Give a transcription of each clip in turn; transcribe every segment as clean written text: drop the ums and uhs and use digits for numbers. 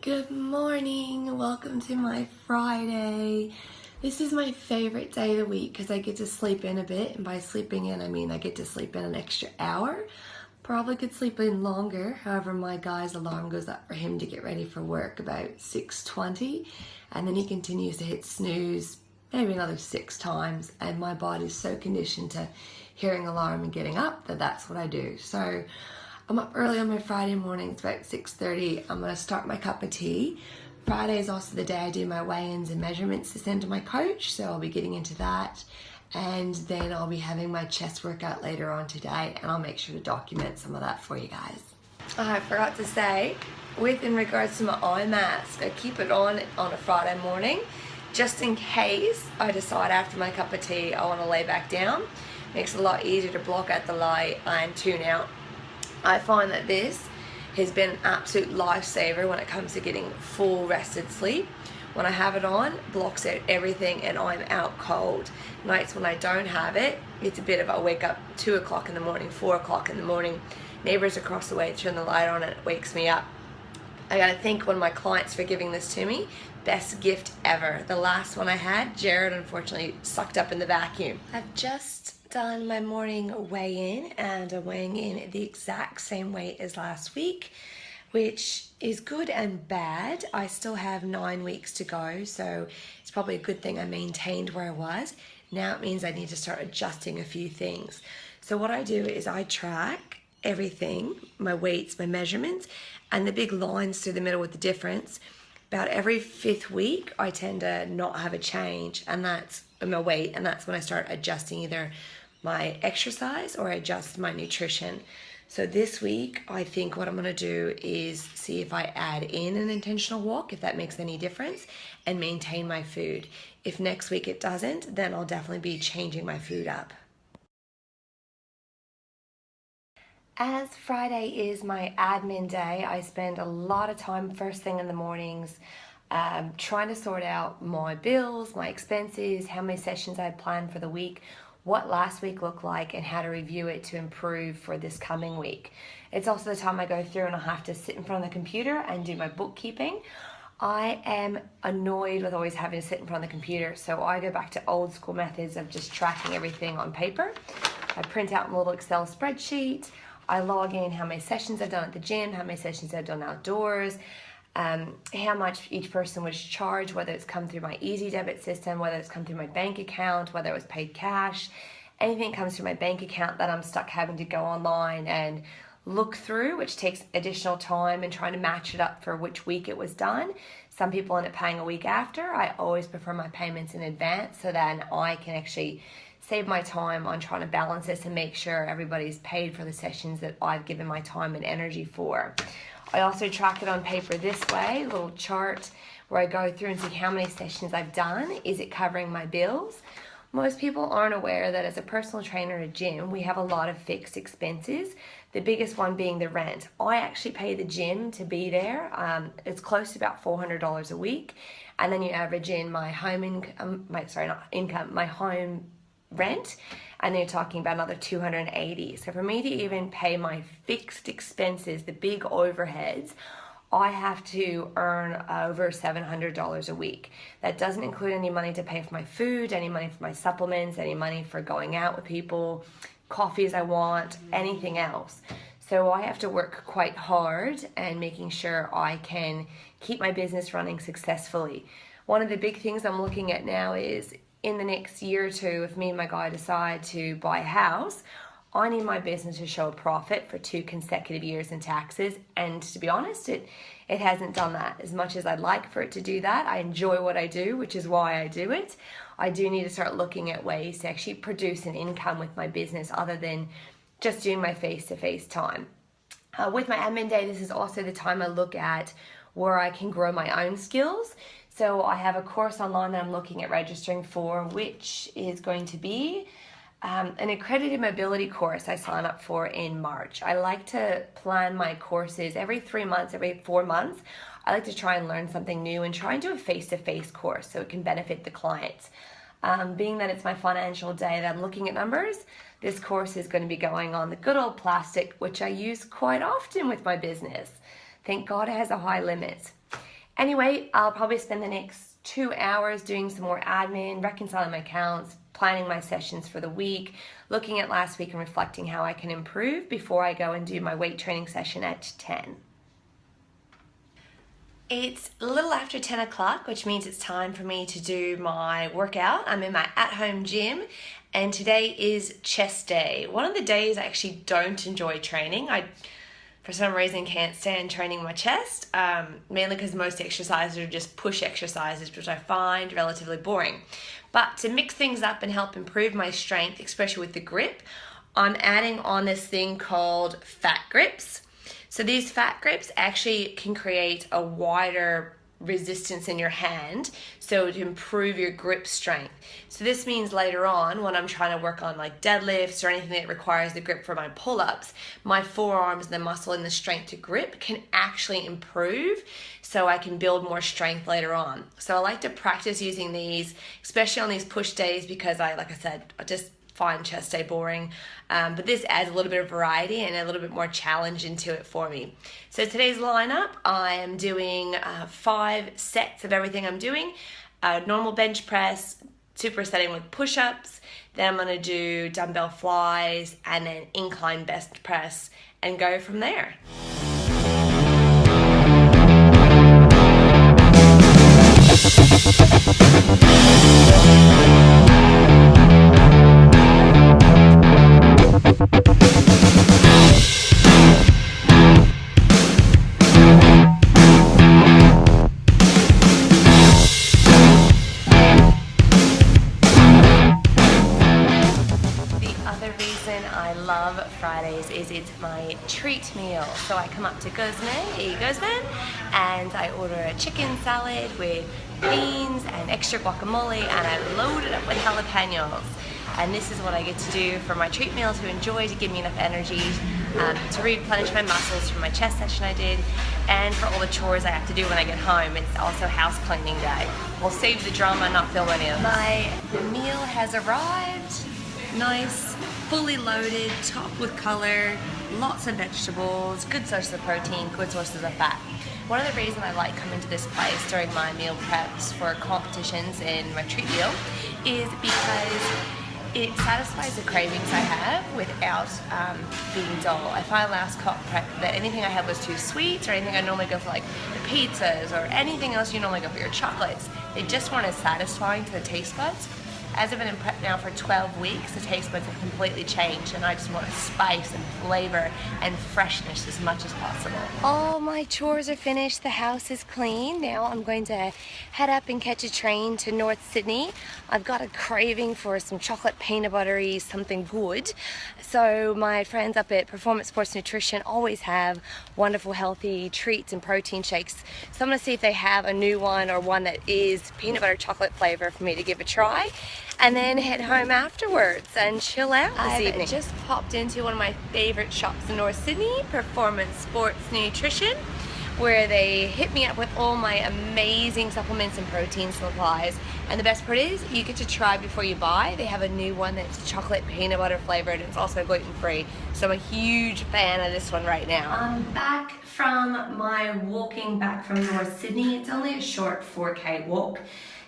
Good morning, welcome to my Friday. This is my favorite day of the week because I get to sleep in a bit, and by sleeping in I mean I get to sleep in an extra hour. Probably could sleep in longer, however my guy's alarm goes up for him to get ready for work about 6:20, and then he continues to hit snooze maybe another 6 times, and my body's so conditioned to hearing alarm and getting up that that's what I do. So I'm up early on my Friday morning. It's about 6:30. I'm going to start my cup of tea. Friday is also the day I do my weigh-ins and measurements to send to my coach, so I'll be getting into that. And then I'll be having my chest workout later on today, and I'll make sure to document some of that for you guys. I forgot to say, in regards to my eye mask, I keep it on a Friday morning, just in case I decide after my cup of tea I want to lay back down. Makes it a lot easier to block out the light and tune out. I find that this has been an absolute lifesaver when it comes to getting full rested sleep. When I have it on, blocks out everything and I'm out cold. Nights when I don't have it, it's a bit of I wake up 2 o'clock in the morning, 4 o'clock in the morning, neighbors across the way turn the light on and it wakes me up. I gotta thank one of my clients for giving this to me. Best gift ever. The last one I had, Jared unfortunately sucked up in the vacuum. I've just done my morning weigh-in, and I'm weighing in the exact same weight as last week, which is good and bad. I still have 9 weeks to go, so it's probably a good thing I maintained where I was. Now it means I need to start adjusting a few things. So what I do is I track everything, my weights, my measurements, and the big lines through the middle with the difference. About every 5th week, I tend to not have a change, and that's my weight, and that's when I start adjusting either my exercise or adjust my nutrition. So this week, I think what I'm gonna do is see if I add in an intentional walk, if that makes any difference, and maintain my food. If next week it doesn't, then I'll definitely be changing my food up. As Friday is my admin day, I spend a lot of time first thing in the mornings trying to sort out my bills, my expenses, how many sessions I had planned for the week, what last week looked like, and how to review it to improve for this coming week. It's also the time I go through and I have to sit in front of the computer and do my bookkeeping. I am annoyed with always having to sit in front of the computer, so I go back to old school methods of just tracking everything on paper. I print out my little Excel spreadsheet. I log in how many sessions I've done at the gym, how many sessions I've done outdoors, how much each person was charged, whether it's come through my Easy Debit system, whether it's come through my bank account, whether it was paid cash. Anything comes through my bank account that I'm stuck having to go online and look through, which takes additional time, and trying to match it up for which week it was done. Some people end up paying a week after. I always prefer my payments in advance so then I can actually save my time on trying to balance this and make sure everybody's paid for the sessions that I've given my time and energy for. I also track it on paper this way, a little chart where I go through and see how many sessions I've done. Is it covering my bills? Most people aren't aware that as a personal trainer at a gym, we have a lot of fixed expenses, the biggest one being the rent. I actually pay the gym to be there. It's close to about $400 a week. And then you average in my home income, my home rent, and then you're talking about another $280. So for me to even pay my fixed expenses, the big overheads, I have to earn over $700 a week. That doesn't include any money to pay for my food, any money for my supplements, any money for going out with people, coffees I want, anything else. So I have to work quite hard and making sure I can keep my business running successfully. One of the big things I'm looking at now is in the next year or two, if me and my guy decide to buy a house, I need my business to show a profit for 2 consecutive years in taxes. And to be honest, it hasn't done that. As much as I'd like for it to do that, I enjoy what I do, which is why I do it. I do need to start looking at ways to actually produce an income with my business other than just doing my face-to-face time. With my admin day, this is also the time I look at where I can grow my own skills. So I have a course online that I'm looking at registering for, which is going to be an accredited mobility course I sign up for in March. I like to plan my courses every 3 months, every 4 months. I like to try and learn something new and try and do a face-to-face course so it can benefit the clients. Being that it's my financial day that I'm looking at numbers, this course is going to be going on the good old plastic, which I use quite often with my business. Thank God it has a high limit. Anyway, I'll probably spend the next 2 hours doing some more admin, reconciling my accounts, planning my sessions for the week, looking at last week and reflecting how I can improve before I go and do my weight training session at 10. It's a little after 10 o'clock, which means it's time for me to do my workout. I'm in my at-home gym, and today is chest day. One of the days I actually don't enjoy training. I, for some reason, can't stand training my chest, mainly because most exercises are just push exercises, which I find relatively boring. But to mix things up and help improve my strength, especially with the grip, I'm adding on this thing called fat grips. So these fat grips actually can create a wider resistance in your hand, so to improve your grip strength. So this means later on when I'm trying to work on like deadlifts or anything that requires the grip for my pull-ups, my forearms and the muscle and the strength to grip can actually improve, so I can build more strength later on. So I like to practice using these, especially on these push days, because I just find chest day boring, but this adds a little bit of variety and a little bit more challenge into it for me. So today's lineup, I am doing 5 sets of everything I'm doing. Normal bench press, supersetting with push-ups, then I'm going to do dumbbell flies, and then incline bench press, and go from there. Fridays is it's my treat meal. So I come up to Guzman, and I order a chicken salad with beans and extra guacamole, and I load it up with jalapenos. And this is what I get to do for my treat meal, to enjoy, to give me enough energy to replenish my muscles from my chest session I did, and for all the chores I have to do when I get home. It's also house cleaning day. We'll save the drama and not film any of this. My meal has arrived. Nice, fully loaded, topped with color, lots of vegetables, good sources of protein, good sources of fat. One of the reasons I like coming to this place during my meal preps for competitions in my treat meal is because it satisfies the cravings I have without being dull. If I last comp prep that anything I had was too sweet, or anything I normally go for, like the pizzas or anything else you normally go for, your chocolates, they just weren't as satisfying to the taste buds. As I've been in prep now for 12 weeks, the taste buds have completely changed, and I just want spice and flavor and freshness as much as possible. All my chores are finished, the house is clean. Now I'm going to head up and catch a train to North Sydney. I've got a craving for some chocolate peanut buttery, something good. So my friends up at Performance Sports Nutrition always have wonderful healthy treats and protein shakes. So I'm going to see if they have a new one, or one that is peanut butter chocolate flavor, for me to give a try. And then head home afterwards and chill out this evening. I've just popped into one of my favorite shops in North Sydney, Performance Sports Nutrition, where they hit me up with all my amazing supplements and protein supplies. And the best part is, you get to try before you buy. They have a new one that's chocolate peanut butter flavored, and it's also gluten-free. So I'm a huge fan of this one right now. I'm back from my walking back from North Sydney. It's only a short 4K walk.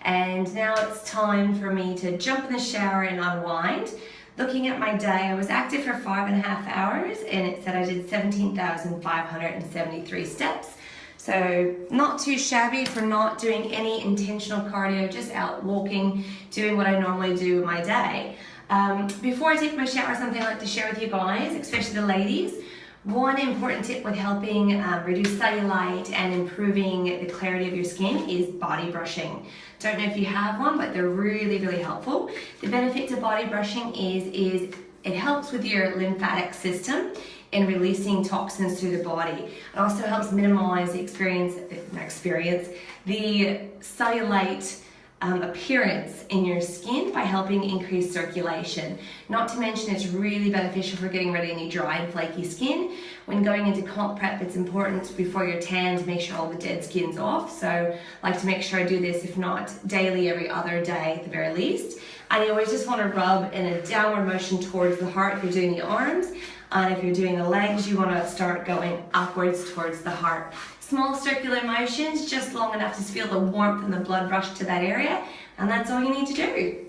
And now it's time for me to jump in the shower and unwind. Looking at my day, I was active for 5.5 hours, and it said I did 17,573 steps. So not too shabby for not doing any intentional cardio, just out walking, doing what I normally do in my day. Before I take my shower, something I like to share with you guys, especially the ladies. One important tip with helping reduce cellulite and improving the clarity of your skin is body brushing. Don't know if you have one, but they're really, really helpful. The benefit to body brushing is it helps with your lymphatic system in releasing toxins through the body. It also helps minimize the the cellulite appearance in your skin by helping increase circulation. Not to mention, it's really beneficial for getting rid of any dry and flaky skin. When going into comp prep, it's important before your tan to make sure all the dead skin's off. So I like to make sure I do this, if not daily, every other day at the very least. And you always just want to rub in a downward motion towards the heart if you're doing the arms. And if you're doing the legs, you want to start going upwards towards the heart. small circular motions, just long enough to feel the warmth and the blood rush to that area, and that's all you need to do.